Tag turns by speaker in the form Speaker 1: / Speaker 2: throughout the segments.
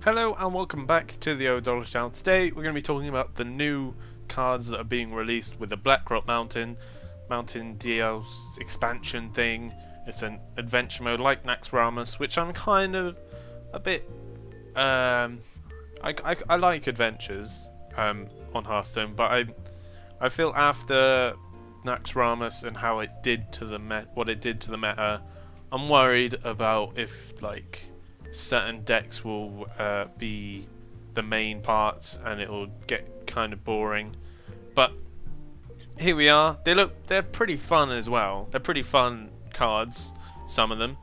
Speaker 1: Hello and welcome back to the Ohadollar channel. Today we're going to be talking about the new cards that are being released with the Blackrock Mountain DLC expansion thing. It's an adventure mode like Naxxramas, which I'm kind of a bit I like adventures on Hearthstone, but I feel after Naxxramas and how it did to the what it did to the meta, I'm worried about if like certain decks will be the main parts and it will get kind of boring. But here we are. They're pretty fun as well. They're pretty fun cards, some of them.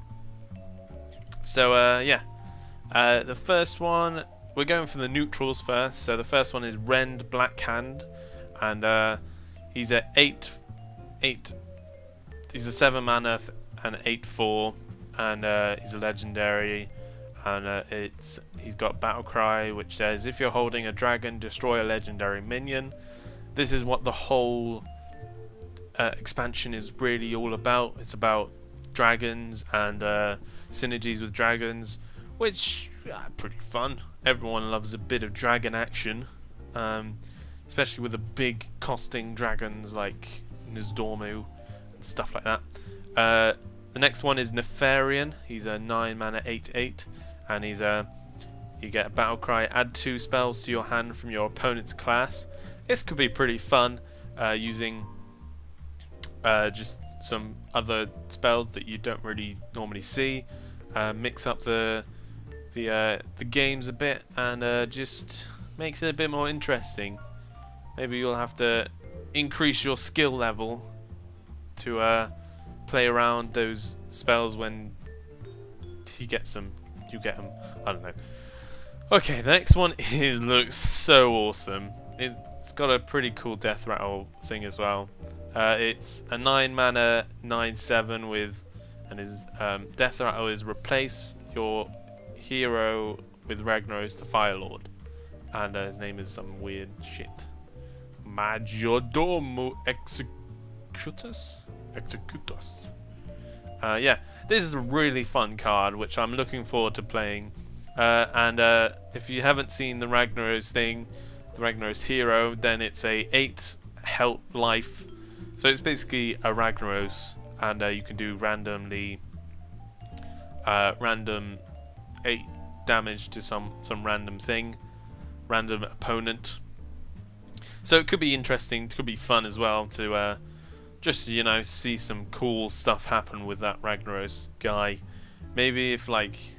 Speaker 1: So yeah, the first one, we're going for the neutrals first. So the first one is Rend Blackhand, and he's at 8. He's a 7 mana and 8/4, and he's a legendary. And he's got Battle Cry, which says if you're holding a dragon, destroy a legendary minion. This is what the whole expansion is really all about. It's about dragons and synergies with dragons, which are pretty fun. Everyone loves a bit of dragon action, especially with the big costing dragons like Nizdormu and stuff like that. The next one is Nefarian. He's a 9 mana 8/8. And he's you get a Battle Cry, add 2 spells to your hand from your opponent's class. This could be pretty fun, using just some other spells that you don't really normally see. Mix up the games a bit, and just makes it a bit more interesting. Maybe you'll have to increase your skill level to play around those spells when you get them. I don't know. Okay, the next one looks so awesome. It's got a pretty cool death rattle thing as well. It's a 9 mana 9/7 with, and his death rattle is replace your hero with Ragnaros the Firelord, and his name is some weird shit. Majordomo Executus. Yeah, this is a really fun card, which I'm looking forward to playing. And if you haven't seen the Ragnaros thing, the Ragnaros hero, then it's a 8 health life. So it's basically a Ragnaros, and you can do random 8 damage to some random thing, random opponent. So it could be interesting. It could be fun as well to just, you know, see some cool stuff happen with that Ragnaros guy. Maybe if, like,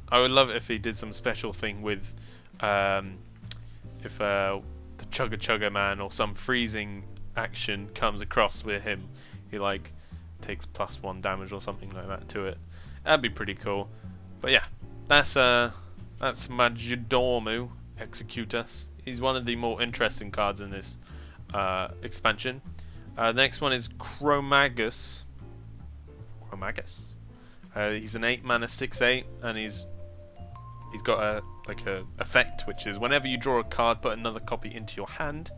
Speaker 1: I would love it if he did some special thing with if the Chugga Chugga man or some freezing action comes across with him, he like takes +1 damage or something like that to it. That'd be pretty cool. But yeah, that's Majordomo Executus. He's one of the more interesting cards in this expansion. The next one is Chromagus. He's an 8 mana 6/8, and he's got a effect, which is whenever you draw a card, put another copy into your hand.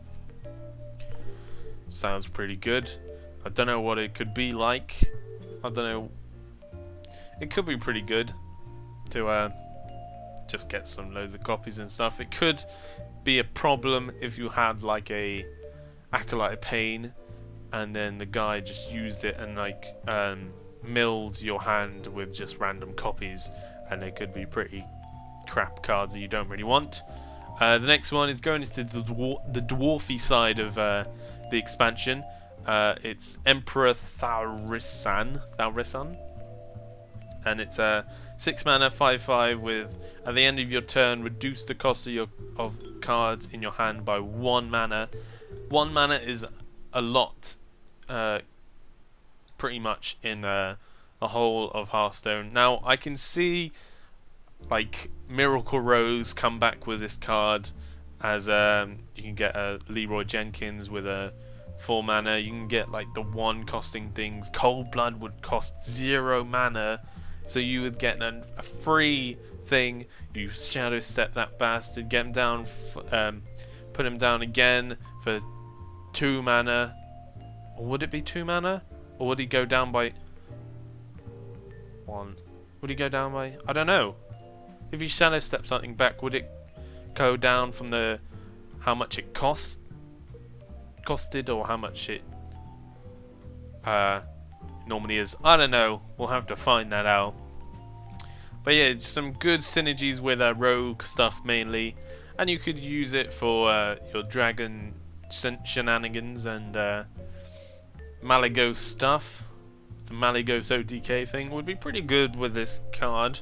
Speaker 1: Sounds pretty good. I don't know what it could be like. I don't know. It could be pretty good to just get some loads of copies and stuff. It could be a problem if you had like a Acolyte of Pain, and then the guy just used it and like milled your hand with just random copies, and they could be pretty crap cards that you don't really want. The next one is going into the dwarfy side of the expansion. It's Emperor Thaurissan, and it's a 6 mana 5/5 with, at the end of your turn, reduce the cost of cards in your hand by 1 mana. 1 mana is a lot, pretty much in the whole of Hearthstone. Now I can see like Miracle Rose come back with this card, as you can get a Leroy Jenkins with a 4 mana. You can get like the 1 costing things. Cold Blood would cost 0 mana, so you would get a free thing. You Shadow Step that bastard, get him down, put him down again for 2 mana. Or would it be 2 mana? Or would he go down by 1? Would he go down by... I don't know. if you shadow step something back, would it go down from the how much it costed, or how much it normally is? I don't know. We'll have to find that out. But yeah, some good synergies with rogue stuff mainly, and you could use it for your dragon shenanigans and Malygos stuff. The Malygos OTK thing would be pretty good with this card.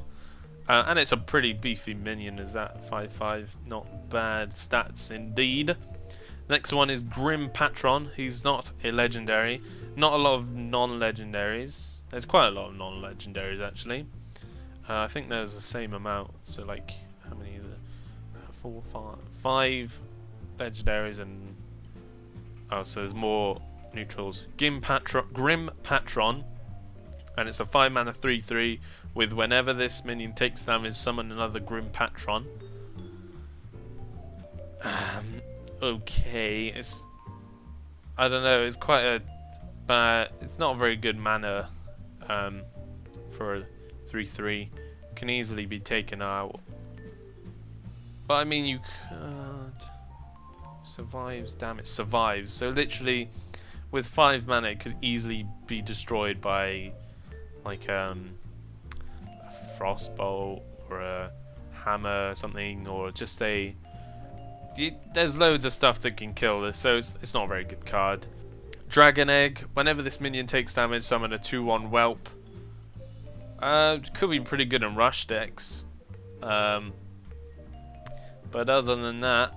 Speaker 1: And it's a pretty beefy minion, is that 5/5? Not bad stats indeed. Next one is Grim Patron. He's not a legendary. Not a lot of non-legendaries. There's quite a lot of non-legendaries actually. I think there's the same amount. So like, how many is it? 4, 5 legendaries and so there's more neutrals. Grim Patron, and it's a 5 mana 3/3 with whenever this minion takes damage, summon another Grim Patron. Okay, I don't know. It's quite a bad. It's not a very good mana for a 3/3. Can easily be taken out. But I mean, you could survives damage. Survives. So literally, with 5 mana, it could easily be destroyed by like a frostbolt or a hammer or something, or just a. There's loads of stuff that can kill this, so it's not a very good card. Dragon Egg. Whenever this minion takes damage, summon a 2/1 whelp. Could be pretty good in rush decks. But other than that,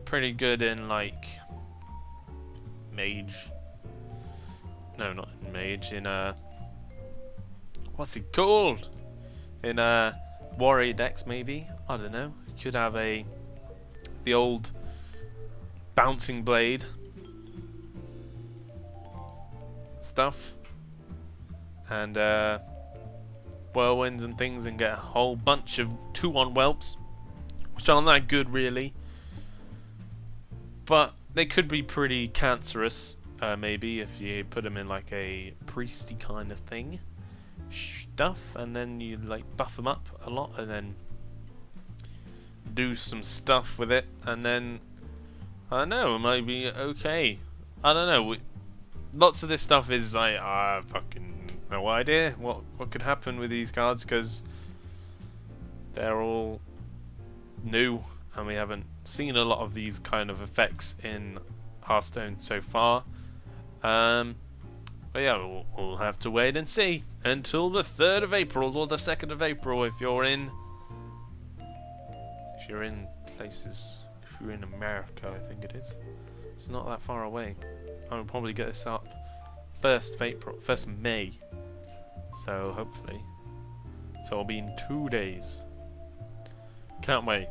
Speaker 1: pretty good in like mage. No, not in mage. In what's it called? In warrior decks maybe. I don't know. You could have the old bouncing blade stuff, and whirlwinds and things, and get a whole bunch of 2/1 whelps, which aren't that good really, but they could be pretty cancerous maybe if you put them in like a priesty kind of thing stuff, and then you like buff them up a lot and then do some stuff with it, and then I don't know, it might be okay. I don't know. Lots of this stuff is like fucking no idea what could happen with these cards, because they're all new and we haven't seen a lot of these kind of effects in Hearthstone so far. But yeah, we'll have to wait and see until the 3rd of April or the 2nd of April if you're in places. If you're in America, I think it is. It's not that far away. I'll probably get this up 1st of April, 1st of May. So hopefully, so it'll be in 2 days. Can't wait.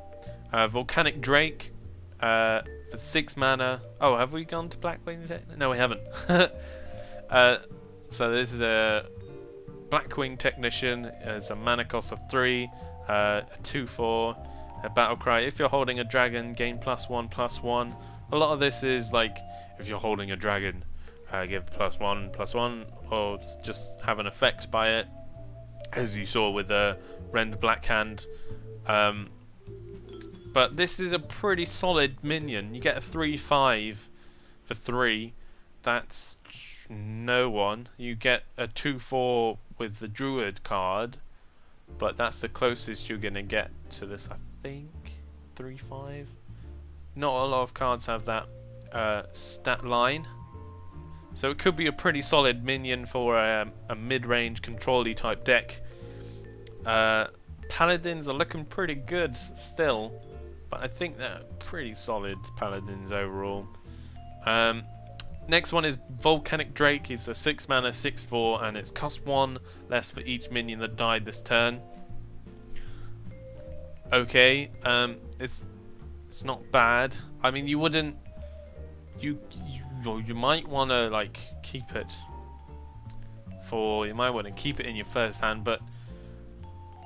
Speaker 1: Volcanic Drake for 6 mana. Oh, have we gone to Blackwing? No, we haven't. So this is a Blackwing Technician. It's a mana cost of 3, a 2/4, a battle cry. If you're holding a dragon, gain +1/+1. A lot of this is like if you're holding a dragon, give +1/+1, or just have an effect by it, as you saw with the Rend Blackhand. But this is a pretty solid minion. You get a 3/5 for 3. That's no one. You get a 2/4 with the Druid card, but that's the closest you're gonna get to this, I think. 3/5. Not a lot of cards have that stat line, so it could be a pretty solid minion for a mid-range control-y type deck. Paladins are looking pretty good still, but I think they're pretty solid paladins overall. Next one is Volcanic Drake. It's a 6 mana 6/4, and it's cost 1 less for each minion that died this turn. Okay, it's not bad. I mean, you wouldn't. You might want to like keep it for. You might want to keep it in your first hand, but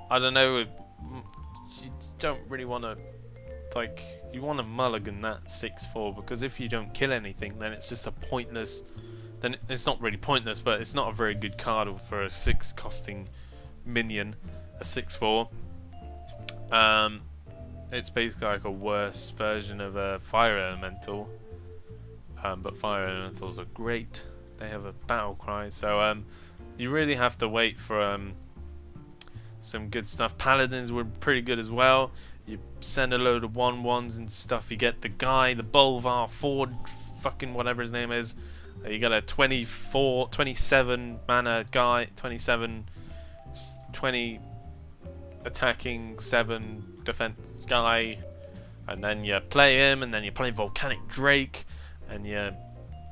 Speaker 1: I don't know. You don't really want to. Like, you want to mulligan that 6/4, because if you don't kill anything, then it's just a pointless. Then it's not really pointless, but it's not a very good card for a 6 costing minion, a 6/4. It's basically like a worse version of a fire elemental. But fire elementals are great. They have a battle cry, so you really have to wait for some good stuff. Paladins were pretty good as well. You send a load of 1/1s and stuff. You get the guy, the Bolvar Ford, fucking whatever his name is. You got a 27 mana guy, 20 attacking, 7 defense guy, and then you play him, and then you play Volcanic Drake, and you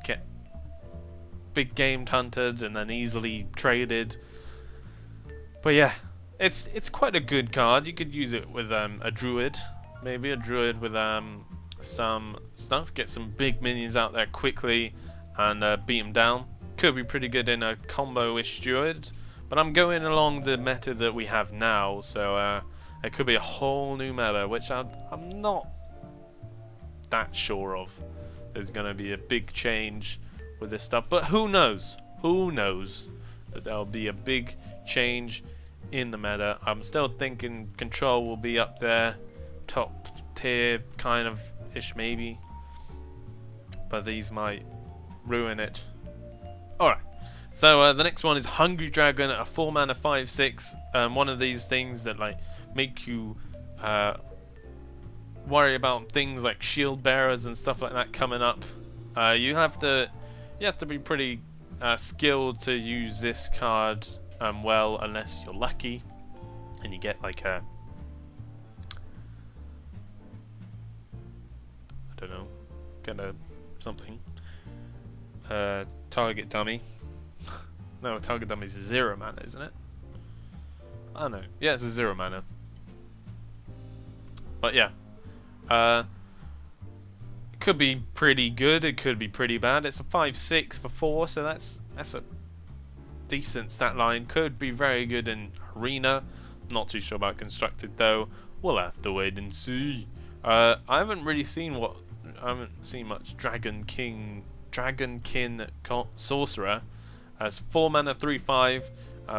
Speaker 1: get big game hunted, and then easily traded. But yeah, it's quite a good card. You could use it with a druid, maybe a druid with some stuff. Get some big minions out there quickly and beat them down. Could be pretty good in a combo-ish druid. But I'm going along the meta that we have now, so it could be a whole new meta, which I'm not that sure of. There's going to be a big change with this stuff, but who knows? Who knows that there'll be a big change in the meta. I'm still thinking control will be up there, top tier kind of ish maybe, but these might ruin it. Alright, so the next one is Hungry Dragon, a 4 mana 5/6. One of these things that like make you worry about things like shield bearers and stuff like that coming up. You have to be pretty skilled to use this card well, unless you're lucky and you get like a, I don't know, get a something target dummy. No, target dummy is 0 mana, isn't it? I don't know. Yeah, it's a 0 mana. But yeah, it could be pretty good. It could be pretty bad. It's a 5/6 for 4, so that's a decent stat line. Could be very good in arena. Not too sure about constructed though. We'll have to wait and see. I haven't seen much Dragonkin Sorcerer. As 4 mana 3/5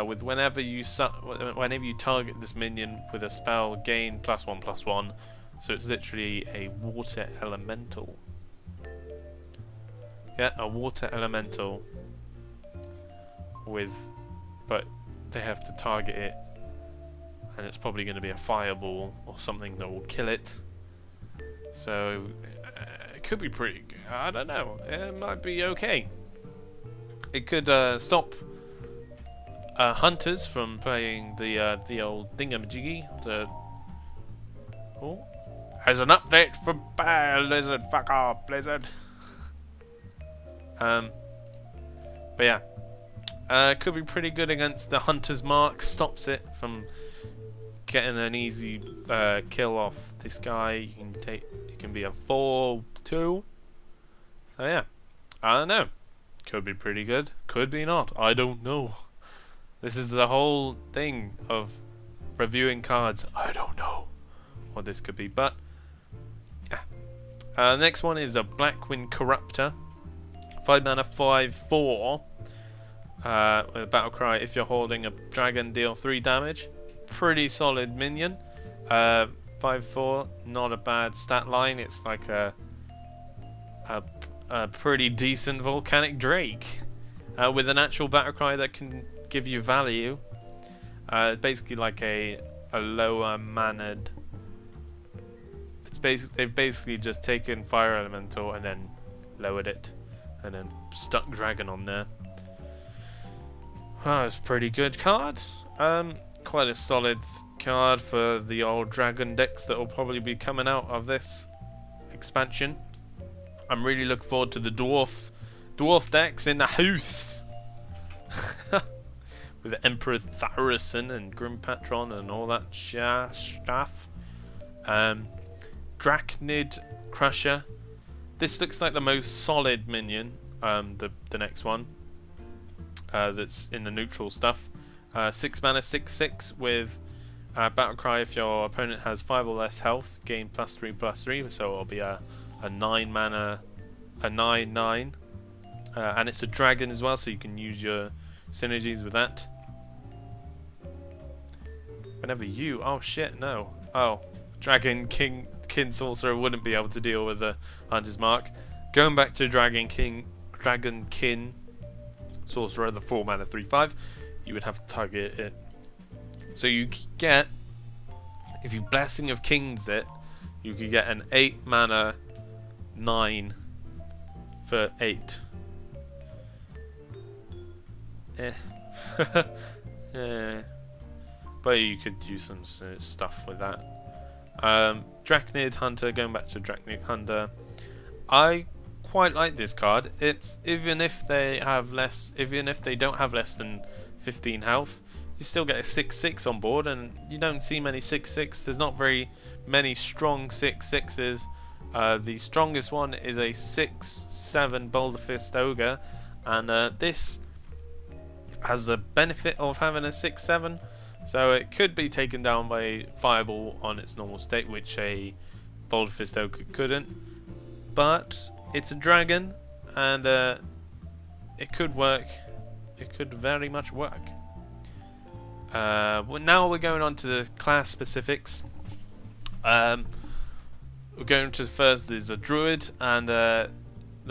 Speaker 1: with whenever you target this minion with a spell, gain +1/+1. So it's literally a water elemental. Yeah, a water elemental but they have to target it, and it's probably going to be a fireball or something that will kill it. So it could be pretty good. I don't know. It might be okay. It could stop hunters from playing the old thingamajiggy. As an update for Blizzard. Fuck off, Blizzard. But yeah, could be pretty good against the Hunter's Mark. Stops it from getting an easy kill off this guy. It can be a 4/2. So yeah, I don't know. Could be pretty good. Could be not. I don't know. This is the whole thing of reviewing cards. I don't know what this could be, but yeah. Next one is a Blackwind Corruptor. 5 mana 5/4. With a battle cry. If you're holding a dragon, deal 3 damage. Pretty solid minion. 5/4. Not a bad stat line. It's like a pretty decent Volcanic Drake. With an actual battle cry that can give you value. It's basically like a lower mannered. They've basically just taken Fire Elemental and then lowered it, and then stuck Dragon on there. Oh, it's a pretty good card. Quite a solid card for the old Dragon decks that will probably be coming out of this expansion. I'm really looking forward to the dwarf decks in the house. With Emperor Tharison and Grim Patron and all that stuff. Drachnid Crusher. This looks like the most solid minion. The next one. That's in the neutral stuff. 6 mana 6/6 with battle cry. If your opponent has 5 or less health, gain +3/+3. So it'll be a 9 mana, a 9/9, and it's a dragon as well, so you can use your synergies with that. Whenever you, oh shit, no, Oh, Dragon Kin Sorcerer wouldn't be able to deal with the Hunter's Mark. Going back to Dragon Kin Sorcerer, the 4 mana 3/5, you would have to target it. So you get, if you Blessing of Kings it, you could get an 8 mana 9 for 8. But you could do some stuff with that. Drachnid Hunter, going back to Drachnid Hunter, I quite like this card. It's even if they don't have less than 15 health, you still get a 6/6 on board, and you don't see many 6/6. There's not very many strong 6/6s. The strongest one is a 6/7 Boulder Fist Ogre, and this has the benefit of having a 6/7, so it could be taken down by a Fireball on its normal state, which a Boulder Fist Ogre couldn't. But it's a dragon, and it could work. It could very much work. Now we're going on to the class specifics. We're going to the first. There's a Druid, and the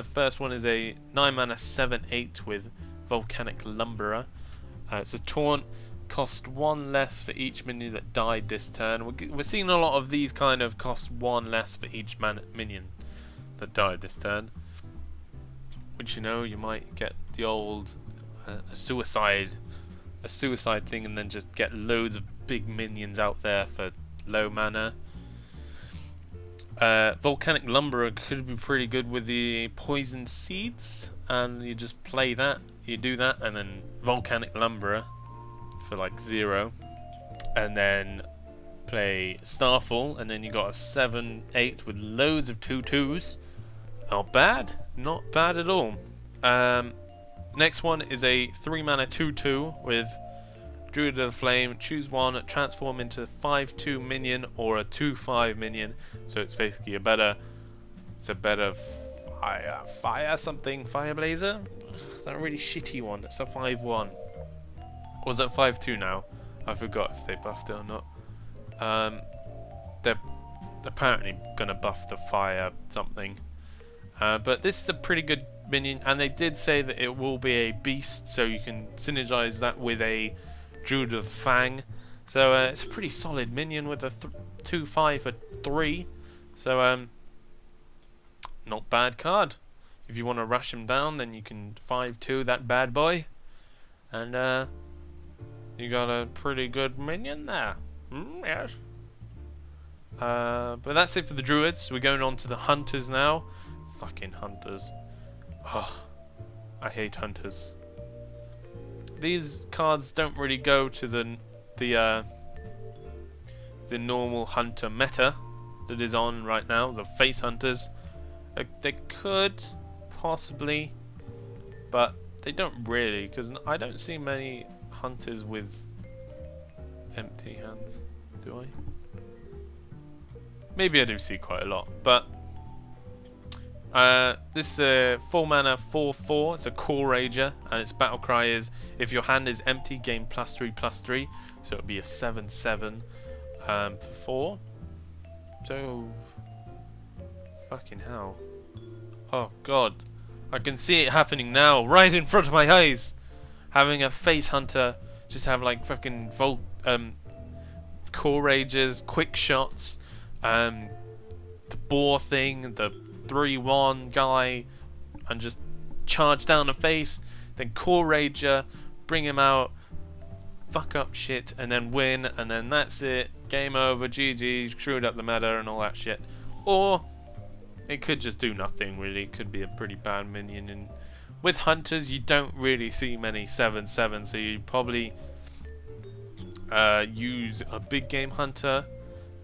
Speaker 1: first one is a 9 mana 7/8 with Volcanic Lumberer. It's a taunt, cost 1 less for each minion that died this turn. We're seeing a lot of these kind of cost 1 less for each minion that died this turn. Which, you know, you might get the old a suicide thing, and then just get loads of big minions out there for low mana. Volcanic Lumberer could be pretty good with the Poison Seeds, and you just play that. You do that, and then Volcanic Lumberer for like 0, and then play Starfall, and then you got a 7/8 with loads of 2/2s. Not bad, not bad at all. Next one is a 3 mana 2/2 with Druid of the Flame. Choose one, transform into a 5/2 minion or a 2/5 minion. So it's basically a better fire something, Fire Blazer. That really shitty one. It's a 5/1. Or is it 5/2 now? I forgot if they buffed it or not. They're apparently gonna buff the fire something. But this is a pretty good minion, and they did say that it will be a beast, so you can synergize that with a Druid of the Fang. So it's a pretty solid minion with a 2/5 for 3. So not bad card. If you want to rush him down, then you can 5/2 that bad boy, and you got a pretty good minion there. Yes. But that's it for the Druids. We're going on to the Hunters now. Fucking Hunters. Oh, I hate Hunters. These cards don't really go to the normal Hunter meta that is on right now, the Face Hunters. They could possibly, but they don't really, because I don't see many Hunters with empty hands, do I? Maybe I do see quite a lot, but this is a 4 mana 4/4. It's a Core Rager, and its battle cry is, if your hand is empty, gain +3/+3. So it would be a 7/7 for 4. So fucking hell. Oh god, I can see it happening now, right in front of my eyes. Having a Face Hunter just have like fucking Core Ragers, quick shots, the boar thing, the 3/1 guy, and just charge down the face, then Core Rager, bring him out, fuck up shit, and then win, and then that's it, game over, GG, screwed up the meta and all that shit. Or it could just do nothing really. It could be a pretty bad minion, and with Hunters you don't really see many 7/7, so you probably use a big game Hunter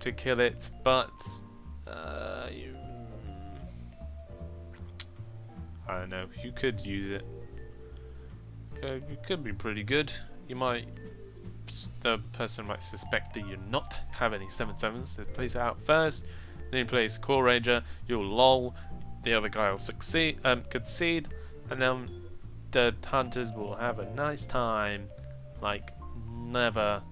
Speaker 1: to kill it, but I don't know, you could use it. It could be pretty good. The person might suspect that you not have any 7/7s, so plays it out first, then he plays Core Rager, you'll lol, the other guy will concede, and then the Hunters will have a nice time like never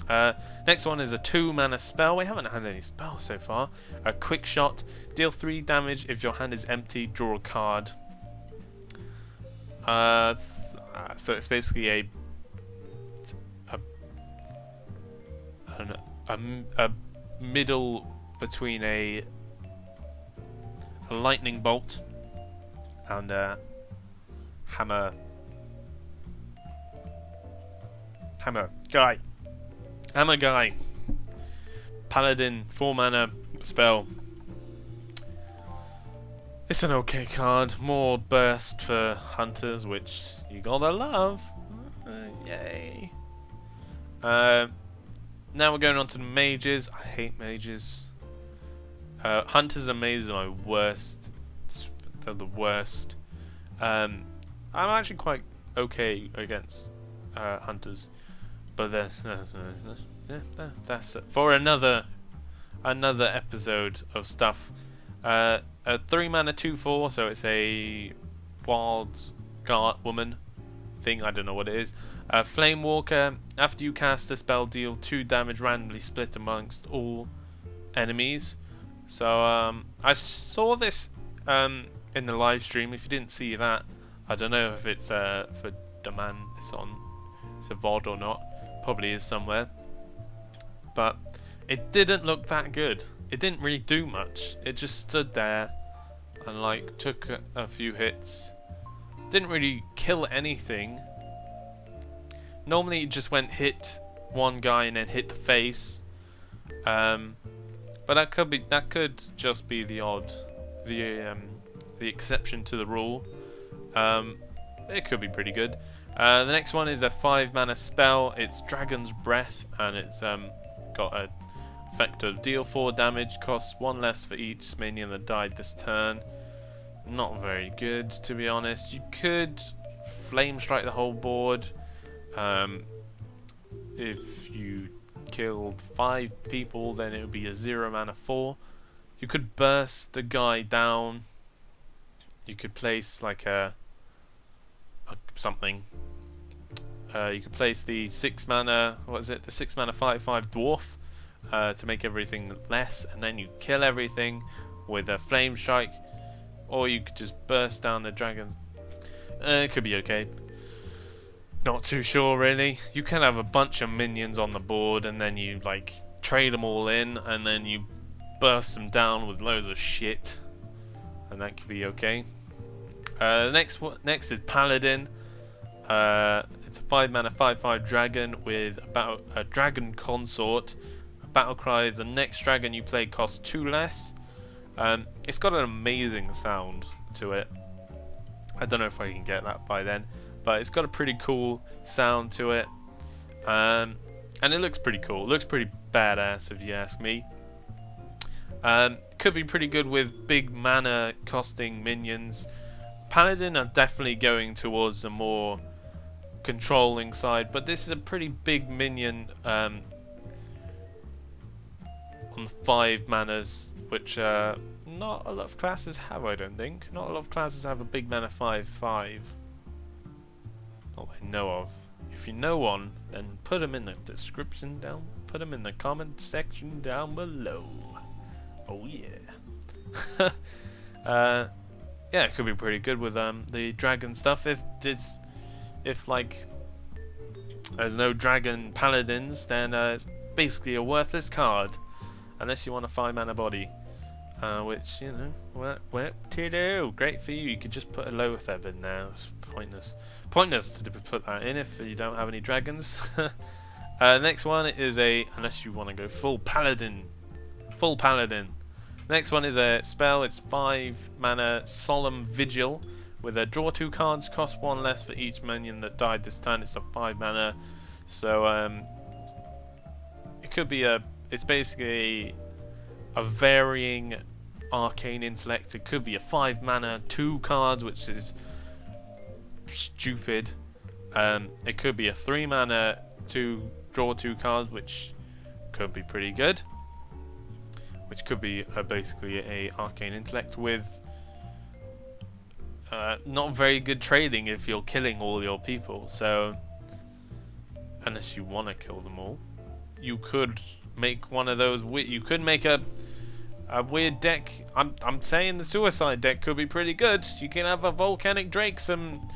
Speaker 1: Next one is a 2-mana spell. We haven't had any spells so far. A quick shot. Deal 3 damage if your hand is empty. Draw a card. So it's basically a middle between a lightning bolt and a hammer guy. Paladin, 4-mana spell. It's an okay card. More burst for hunters, which you gotta love. Yay. Now we're going on to the mages. I hate mages. Hunters and mages are my worst. They're the worst. I'm actually quite okay against hunters, but then that's for another episode of stuff. A 3-mana 2/4, so it's a wild guard woman thing. I don't know what it is. Flame Walker. After you cast a spell, deal 2 damage randomly split amongst all enemies. So I saw this in the live stream. If you didn't see that, I don't know if it's for demand. It's a VOD or not. Probably is somewhere. But it didn't look that good. It didn't really do much. It just stood there and like took a few hits. Didn't really kill anything. Normally it just went hit one guy and then hit the face. But that could just be the exception to the rule. It could be pretty good. The next one is a 5-mana spell. It's Dragon's Breath, and it's got a effect of deal 4 damage, costs 1 less for each minion that died this turn. Not very good, to be honest. You could flame strike the whole board. If you killed 5 people, then it would be a 0-mana 4. You could burst the guy down. You could place like something. You could place the 6-mana, what is it? The 6-mana 5/5 dwarf to make everything less, and then you kill everything with a flame strike, or you could just burst down the dragons. It could be okay. Not too sure really. You can have a bunch of minions on the board, and then you like trade them all in, and then you burst them down with loads of shit, and that could be okay. Next is Paladin. It's a 5-mana 5/5 dragon with about a dragon consort. A battle cry. The next dragon you play costs 2 less. It's got an amazing sound to it. I don't know if I can get that by then, but it's got a pretty cool sound to it. And it looks pretty cool. It looks pretty badass if you ask me. Could be pretty good with big mana costing minions. Paladin are definitely going towards a more controlling side, but this is a pretty big minion on 5 manas, which not a lot of classes have, I don't think. Not a lot of classes have a big mana 5/5. Not that I know of. If you know one, then put them in the description down. Put them in the comment section down below. Oh yeah. Yeah, it could be pretty good with the dragon stuff. If like there's no dragon paladins, then it's basically a worthless card, unless you want a 5-mana body, which, you know, what to do? Great for you. You could just put a Lotheb in there. It's pointless to put that in if you don't have any dragons. Next one is unless you want to go full paladin. Next one is a spell. It's 5-mana Solemn Vigil with a draw 2 cards, cost 1 less for each minion that died this turn. It's a 5-mana, so it could be it's basically a varying arcane intellect. It could be a 5-mana 2 cards, which is stupid. It could be a 3-mana 2 draw 2 cards, which could be pretty good. Which could be basically a arcane intellect with not very good trading if you're killing all your people. So unless you want to kill them all, you could make one of those. You could make a weird deck. I'm saying the suicide deck could be pretty good. You can have a volcanic drake, some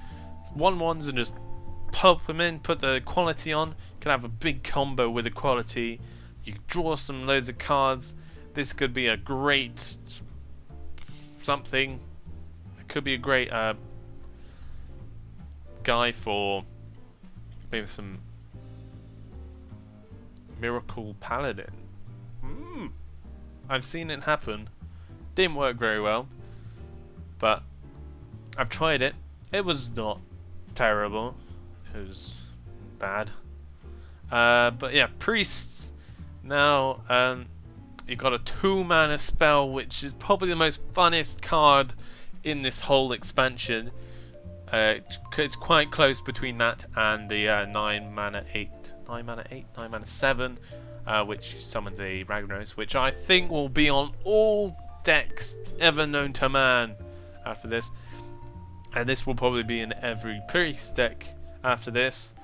Speaker 1: 1/1s, and just pulp them in, put the quality on. You can have a big combo with the quality. You draw some loads of cards. This could be a great something. It could be a great guy for maybe some Miracle Paladin. I've seen it happen. Didn't work very well, but I've tried it. It was not terrible. It was bad. But yeah, priests. Now, you got a 2-mana spell, which is probably the most funnest card in this whole expansion. It's quite close between that and the 9-mana 7, which summons a Ragnaros, which I think will be on all decks ever known to man after this. And this will probably be in every priest deck after this.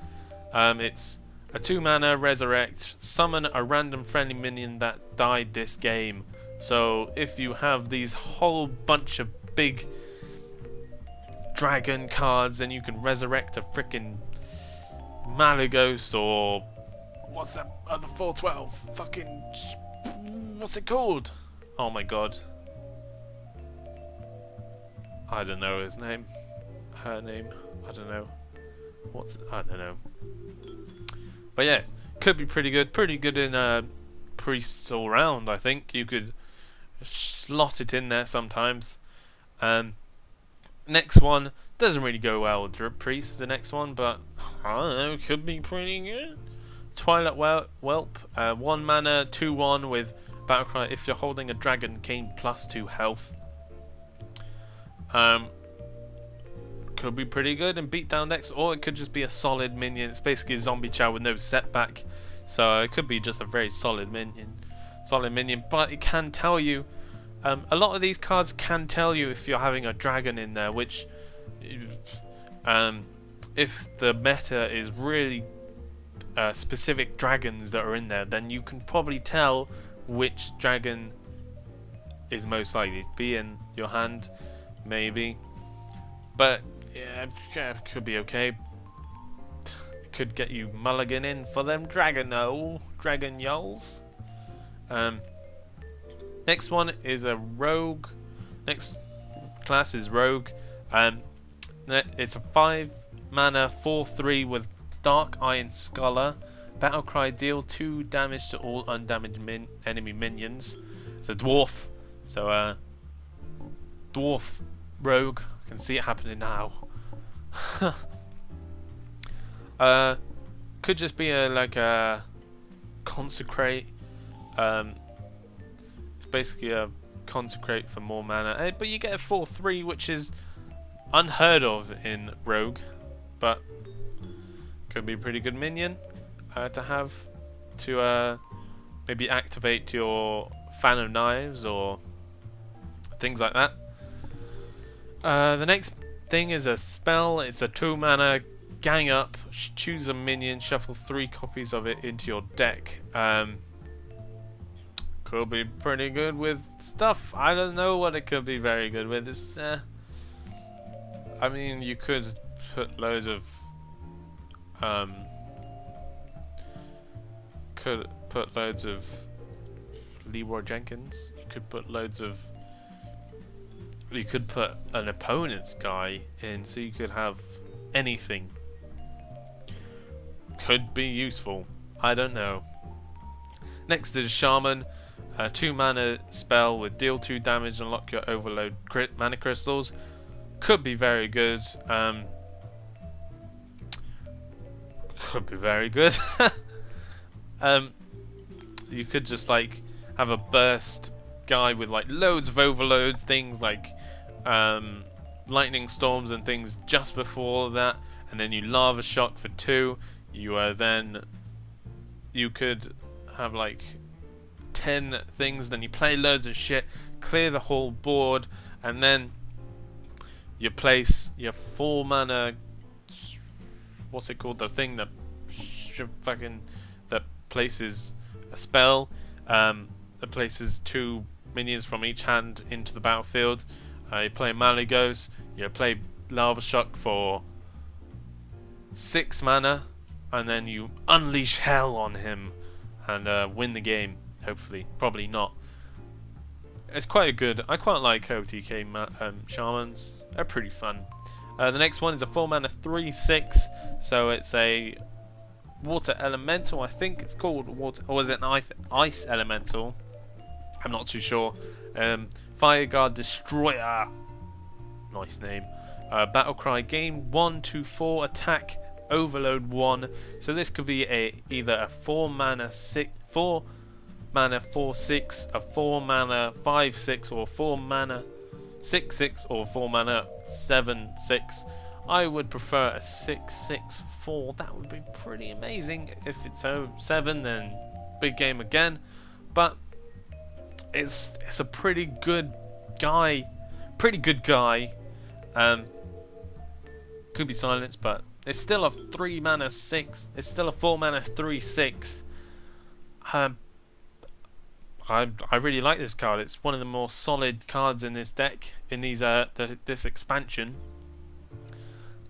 Speaker 1: It's a 2-mana resurrect, summon a random friendly minion that died this game. So if you have these whole bunch of big dragon cards, then you can resurrect a freaking Malagos, or what's that other 4/12? Fucking what's it called? Oh my god. I don't know his name. Her name. I don't know. I don't know. But yeah, could be pretty good. Pretty good in priests all round, I think. You could slot it in there sometimes. Next one doesn't really go well with Drip Priest, the next one, but I don't know, could be pretty good. Twilight Whelp, 1 mana, 2/1 with Battlecry. If you're holding a dragon, gain +2 health. Could be pretty good in beatdown decks, or it could just be a solid minion. It's basically a zombie chow with no setback, so it could be just a very solid minion. But it can tell you. A lot of these cards can tell you if you're having a dragon in there, which, if the meta is really specific dragons that are in there, then you can probably tell which dragon is most likely to be in your hand, maybe. But yeah, it could be okay. It could get you mulligan in for them dragon yolls. Next one is a rogue. Next class is rogue. It's a 5-mana 4/3 with Dark Iron Scholar. Battlecry, deal 2 damage to all undamaged enemy minions. It's a dwarf, so dwarf rogue. I can see it happening now. Could just be like a consecrate. Basically a consecrate for more mana, but you get a 4/3, which is unheard of in rogue, but could be a pretty good minion to have to maybe activate your Fan of Knives or things like that. The next thing is a spell. It's a 2-mana gang up. Choose a minion, shuffle 3 copies of it into your deck. Could be pretty good with stuff. I don't know what it could be very good with. It's, I mean, you could put loads of Leroy Jenkins. You could put loads of. You could put an opponent's guy in, so you could have anything. Could be useful. I don't know. Next is Shaman. A 2-mana spell with deal 2 damage, unlock your overload mana crystals. Could be very good. Could be very good. You could just like have a burst guy with like loads of overload things, like lightning storms and things just before that, and then you lava shock for 2. You could have like 10 things, then you play loads of shit, clear the whole board, and then you place your 4-mana, what's it called, the thing that fucking that places a spell that places 2 minions from each hand into the battlefield. You play Malygos, you play Lava Shock for 6 mana, and then you unleash hell on him and win the game. Hopefully, probably not. It's quite a good. I quite like OTK shamans. They're pretty fun. The next one is a 4 mana 3/6, so it's a water elemental. I think it's called water, or is it an ice elemental? I'm not too sure. Fireguard Destroyer. Nice name. Battlecry, gain 1/4, attack overload 1. So this could be either a 4 mana 4/6, a 4 mana 5/6, or 4 mana 6/6, or 4 mana 7/6. I would prefer a 6/6/4. That would be pretty amazing. If it's a 7, then big game again. But it's a pretty good guy. Could be silenced, but it's still a 3 mana 6. It's still a 4 mana 3/6. I really like this card. It's one of the more solid cards in this deck, in these this expansion.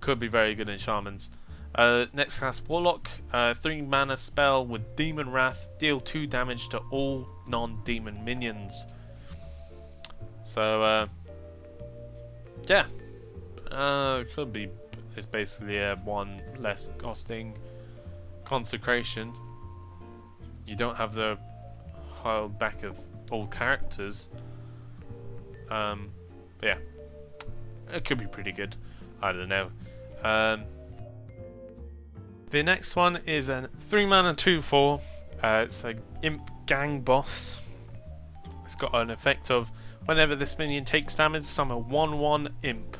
Speaker 1: Could be very good in shamans. Next class, Warlock, 3 mana spell with Demon Wrath, deal 2 damage to all non-demon minions. So yeah, could be. It's basically a 1 less costing consecration. You don't have the held back of all characters. But yeah, it could be pretty good. I don't know. The next one is a 3 mana 2/4. It's a Imp Gang Boss. It's got an effect of whenever this minion takes damage, summon 1/1 Imp.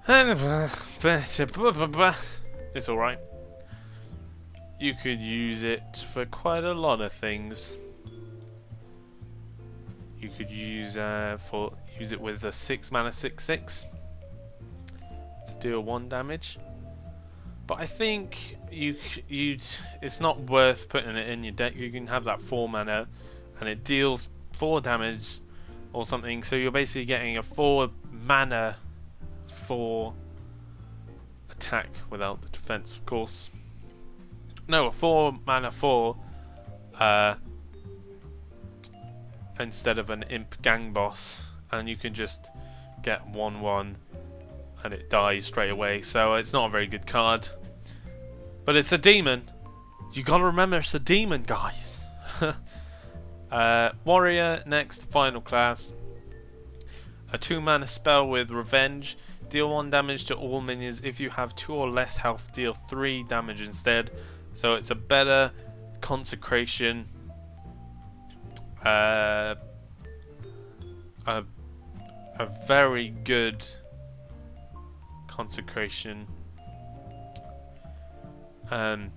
Speaker 1: It's alright. You could use it for quite a lot of things. You could use it with a 6 mana 6/6 to deal 1 damage. But I think it's not worth putting it in your deck. You can have that 4 mana and it deals 4 damage or something. So you're basically getting a 4 mana 4 attack without the defense, of course. No, a 4 mana 4 instead of an Imp Gang Boss, and you can just get 1/1 and it dies straight away. So it's not a very good card, but it's a demon. You gotta remember it's a demon, guys. Warrior, next, final class. A 2 mana spell with Revenge. Deal 1 damage to all minions. If you have 2 or less health, deal 3 damage instead. So it's a better consecration. A very good consecration. To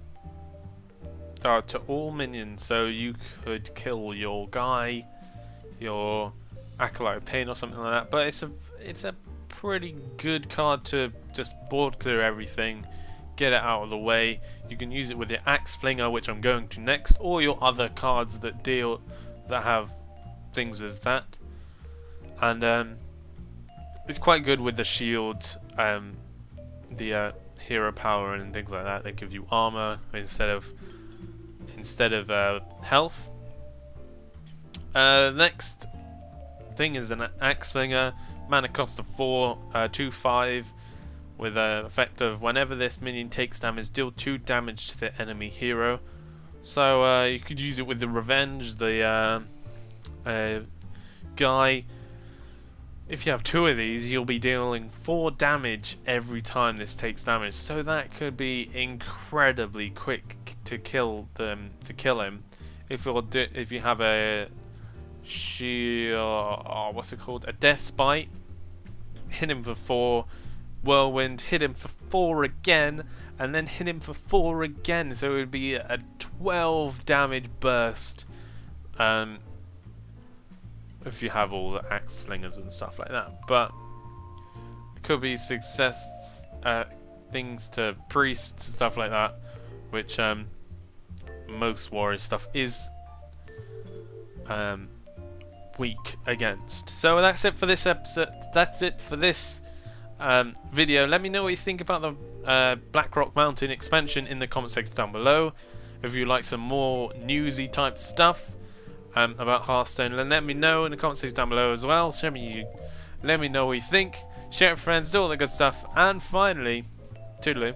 Speaker 1: all minions. So you could kill your guy, your Acolyte of Pain or something like that. But it's a pretty good card to just board clear everything, get it out of the way. You can use it with your Axe Flinger, which I'm going to next, or your other cards that have things with that. And it's quite good with the shield, the hero power and things like that. They give you armor instead of health. Next thing is an Axe Flinger. Mana cost of 4, 2/5, with an effect of whenever this minion takes damage, deal 2 damage to the enemy hero. So you could use it with the Revenge, the guy. If you have 2 of these, you'll be dealing 4 damage every time this takes damage. So that could be incredibly quick to kill him. If you have a what's it called? A Death Spite. Hit him for 4. Whirlwind, hit him for 4 again, and then hit him for 4 again. So it would be a 12 damage burst. If you have all the Axe Flingers and stuff like that. But it could be success things to priests and stuff like that, which most warrior stuff is weak against. So that's it for this episode. That's it for this video. Let me know what you think about the Blackrock Mountain expansion in the comment section down below. If you like some more newsy type stuff about Hearthstone, then let me know in the comment section down below as well. Let me know what you think. Share it with friends, do all that good stuff. And finally, toodaloo.